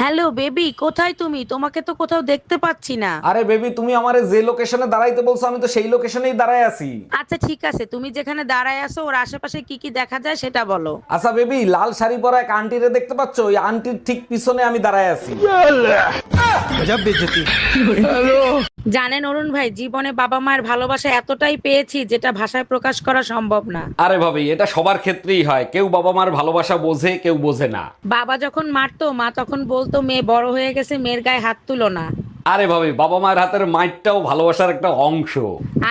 Hello baby, কোথায় তুমি? তোমাকে তো কোথাও দেখতে পাচ্ছি না। আরে বেবি, তুমি আমারে যে লোকেশনে দাঁড়াইতে বলছো আমি তো সেই লোকেশনেই দাঁড়ায় আছি। আচ্ছা ঠিক আছে, তুমি যেখানে দাঁড়ায় আছো ওর আশেপাশে কি কি দেখা যায় সেটা বলো। আচ্ছা বেবি, লাল শাড়ি পরা এক আন্টিরে দেখতে পাচ্ছ? ওই আন্টির ঠিক পিছনে আমি দাঁড়ায় আছি। জানেন অরুণ ভাই, জীবনে বাবা মায়ের ভালোবাসা এতটাই পেয়েছি যেটা ভাষায় প্রকাশ করা সম্ভব না। আরে ভাবি, এটা সবার ক্ষেত্রেই হয়, কেউ বাবা মার ভালোবাসা বোঝে, কেউ বোঝে না। বাবা যখন মারতো মা তখন বলতো মেয়ে বড় হয়ে গেছে, মেয়ের গায়ে হাত তুলো না। আরে ভাবি, বাবা মায়ের হাতের মাইরটাও ভালোবাসার একটা অংশ।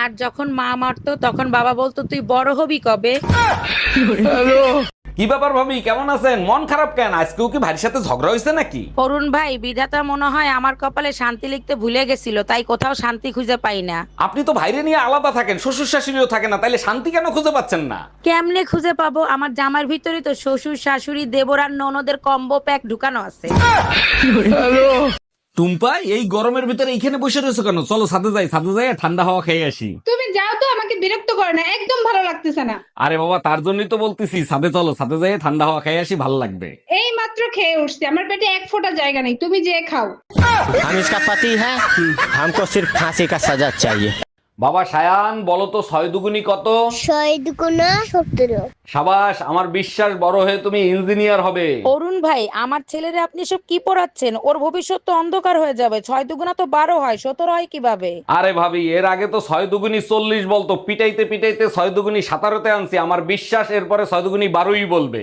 আর যখন মা মারতো তখন বাবা বলতো তুই বড় হবি কবে। কি ব্যাপার ভাবি, কেমন আছেন? মন খারাপ কেন? আজকেও কি ভাইয়ের সাথে ঝগড়া হয়েছে নাকি? অরুণ ভাই, বিধাতা মনে হয় আমার কপালে শান্তি লিখতে ভুলে গেছিল, তাই কোথাও শান্তি খুঁজে পাই না। আপনি তো ভাইরে নিয়ে আলাদা থাকেন, শ্বশুর শাশুড়িও থাকে না, তাইলে শান্তি কেন খুঁজে পাচ্ছেন না? কেমনে খুঁজে পাবো? আমার জামার ভিতরে তো শ্বশুর শাশুড়ি দেবর আর ননদের কম্বো প্যাক ঢুকানো আছে। টুম্পা, এই গরমের ভিতরে এইখানে বসে রয়েছে কেন? চলো ছাদে যাই, ছাদে যাই ঠান্ডা হাওয়া খেয়ে আসি। তুমি যাও তো, আমাকে বিরক্ত করে না, একদম ভালো লাগতেছে না। আরে বাবা, তার জন্যই তো বলতেছি ছাদে চলো, ছাদে যাই ঠান্ডা হাওয়া খেয়ে আসি, ভালো লাগবে। এই মাত্র খেয়ে উঠছি, আমার পেটে এক ফোঁটা জায়গা নেই, তুমি যে খাও। हम इसका पति है हमको सिर्फ फांसी का सजा चाहिए। বাবা সায়ান, বলো তো 6 দুগুনি কত? 6 × 17। সাবাস, আমার বিশ্বাস বড় হয়ে তুমি ইঞ্জিনিয়ার হবে। অরুণ ভাই, আমার ছেলেরে আপনি সব কি পড়াচ্ছেন? ওর ভবিষ্যৎ তো অন্ধকার হয়ে যাবে। 6 দুগুণা তো 12 হয়, 17 হয় কিভাবে? আরে ভাবি, এর আগে তো 6 দুগুনি 40 বলতো, পিটাইতে পিটাইতে 6 দুগুনি 17তে আনছি। আমার বিশ্বাস এরপরে 6 দুগুনি 12ই বলবে।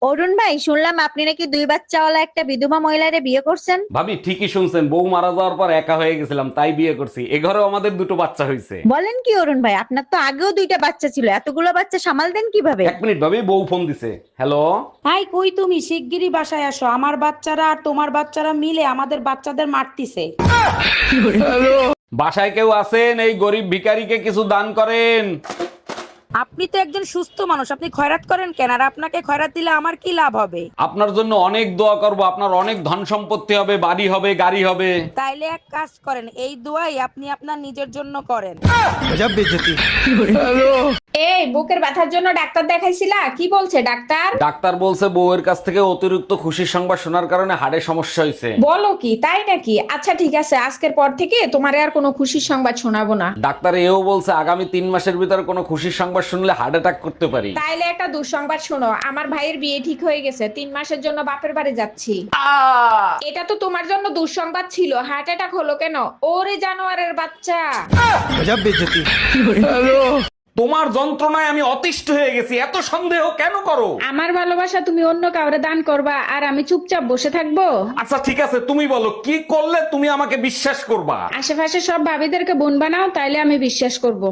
অরুণ ভাই, শুনলাম আপনি নাকি 2 বাচ্চাওয়ালা একটা বিধবা মহিলারে বিয়ে করছেন। ভাবি ঠিকই শুনছেন, বউ মারা যাওয়ার পর একা হয়ে গেছিলাম, তাই বিয়ে করছি। এ ঘরেও আমাদের 2টো বাচ্চা হয়েছে। বলেন কি অরুণ ভাই, আপনার তো আগেও 2টা বাচ্চা ছিল, এতগুলো বাচ্চা সামাল দেন কিভাবে? 1 মিনিট ভাবি, বউ ফোন দিছে। হ্যালো। হাই, কই তুমি? শিগগিরই বাসায় আসো, আমার বাচ্চারা আর তোমার বাচ্চারা মিলে আমাদের বাচ্চাদের মারতিছে। বাসায় কেউ আছেন? এই গরিব ভিখারিকে কিছু দান করেন। আপনি তো একজন সুস্থ মানুষ, আপনি খয়রাত করেন কেন? আর আপনাকে খয়রাত দিলে আমার কি লাভ হবে? আপনার জন্য অনেক দোয়া করব, আপনার অনেক ধন সম্পত্তি হবে, বাড়ি হবে, গাড়ি হবে। তাইলে এক কাজ করেন, এই দোয়াই আপনি আপনার নিজের জন্য করেন। এই বুকের ব্যথার জন্য ডাক্তার দেখাইছিলা? কি বলছে ডাক্তার? ডাক্তার বলছে বউয়ের কাছ থেকে অতিরিক্ত খুশির সংবাদ শোনার কারণে হাড়ে সমস্যা হয়েছে। বলো কি, তাই নাকি? আচ্ছা ঠিক আছে, আজকের পর থেকে তোমারে আর কোনো খুশির সংবাদ শোনাবো না। ডাক্তার এও বলছে আগামী 3 মাসের ভিতর কোনো খুশির সংবাদ শুনলে হার্ট অ্যাটাক করতে পারি। তাইলে একটা দুঃসংবাদ শোনো, আমার ভাইয়ের বিয়ে ঠিক হয়ে গেছে, 3 মাসের জন্য বাপের বাড়ি যাচ্ছি। এটা তো তোমার জন্য দুঃসংবাদ ছিল, হার্ট অ্যাটাক হলো কেন? ওরে জানোয়ারের বাচ্চা। তোমার যন্ত্রণায় আমি অতিষ্ঠ হয়ে গেছি, এত সন্দেহ কেন করো? আমার ভালোবাসা তুমি অন্য কাউরে দান করবা আর আমি চুপচাপ বসে থাকবো? আচ্ছা ঠিক আছে, তুমি বলো কি করলে তুমি আমাকে বিশ্বাস করবা? আশেপাশে সব ভাবিদেরকে বোন বানাও, তাইলে আমি বিশ্বাস করব।